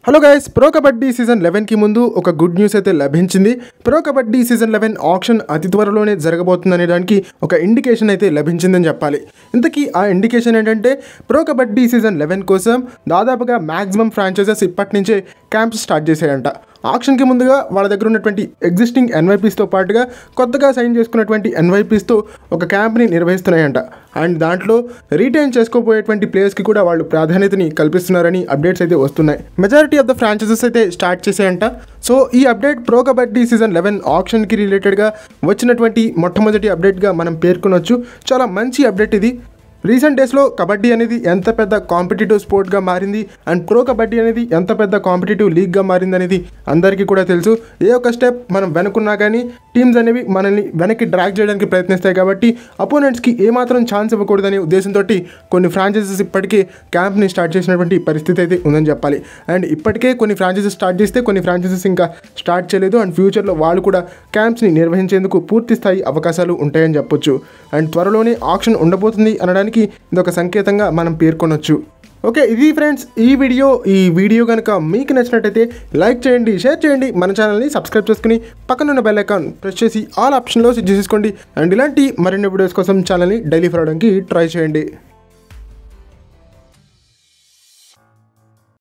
Hello guys, pro kabaddi season 11కి ముందు ఒక గుడ్ న్యూస్ అయితే లభించింది. ప్రో కబడ్డీ సీజన్ 11 ఆక్షన్ అతి త్వరలోనే జరగబోతుందనే దానికి ఒక ఇండికేషన్ అయితే లభించిందని చెప్పాలి. ఇంతకీ ఆ ఇండికేషన్ ఏంటంటే, ప్రో కబడ్డీ సీజన్ 11 కోసం దాదాపుగా మ్యాక్సిమం ఫ్రాంచైజెస్ ఇప్పటి నుంచే క్యాంప్స్ స్టార్ట్ చేశాయంట. ఆక్షన్కి ముందుగా వాళ్ళ దగ్గర ఉన్నటువంటి ఎగ్జిస్టింగ్ ఎన్వైపీస్తో పాటుగా కొత్తగా సైన్ చేసుకున్నటువంటి ఎన్వైపీస్తో ఒక క్యాంప్ని నిర్వహిస్తున్నాయంట. అండ్ దాంట్లో రీటైన్ చేసుకోబోయేటువంటి ప్లేయర్స్కి కూడా వాళ్ళు ప్రాధాన్యతని కల్పిస్తున్నారని అప్డేట్స్ అయితే వస్తున్నాయి. మెజారిటీ ఆఫ్ ద ఫ్రాంచైజెస్ అయితే స్టార్ట్ చేసాయంట. సో ఈ అప్డేట్ ప్రో కబడ్డీ సీజన్ 11 ఆక్షన్కి రిలేటెడ్గా వచ్చినటువంటి మొట్టమొదటి అప్డేట్గా మనం పేర్కొనవచ్చు. చాలా మంచి అప్డేట్ ఇది. రీసెంట్ డేస్లో కబడ్డీ అనేది ఎంత పెద్ద కాంపిటేటివ్ స్పోర్ట్గా మారింది అండ్ ప్రో కబడ్డీ అనేది ఎంత పెద్ద కాంపిటేటివ్ లీగ్గా మారింది అనేది అందరికీ కూడా తెలుసు. ఏ ఒక్క స్టెప్ మనం వెనుకున్నా కానీ టీమ్స్ అనేవి మనల్ని వెనక్కి డ్రాగ్ చేయడానికి ప్రయత్నిస్తాయి. కాబట్టి అపోనెంట్స్కి ఏమాత్రం ఛాన్స్ ఇవ్వకూడదనే ఉద్దేశంతో కొన్ని ఫ్రాంచైజెస్ ఇప్పటికే క్యాంప్ని స్టార్ట్ చేసినటువంటి పరిస్థితి అయితే ఉందని చెప్పాలి. అండ్ ఇప్పటికే కొన్ని ఫ్రాంచైజెస్ స్టార్ట్ చేస్తే కొన్ని ఫ్రాంచైజెస్ ఇంకా స్టార్ట్ చేయలేదు. అండ్ ఫ్యూచర్లో వాళ్ళు కూడా క్యాంప్స్ని నిర్వహించేందుకు పూర్తి స్థాయి అవకాశాలు ఉంటాయని చెప్పొచ్చు. అండ్ త్వరలోనే ఆక్షన్ ఉండబోతుంది అనడానికి ఇదొక సంకేతంగా మనం పేర్కొనొచ్చు. ఓకే, ఇది ఫ్రెండ్స్ ఈ వీడియో కనుక మీకు నచ్చినట్టయితే లైక్ చేయండి, షేర్ చేయండి, మన ఛానల్ని సబ్స్క్రైబ్ చేసుకుని పక్కనున్న బెల్ ఐకాన్ ప్రెస్ చేసి ఆల్ ఆప్షన్లో సెట్ చేసుకోండి. అండ్ ఇలాంటి మరిన్ని వీడియోస్ కోసం ఛానల్ని డైలీ ఫాలో అవడానికి ట్రై చేయండి.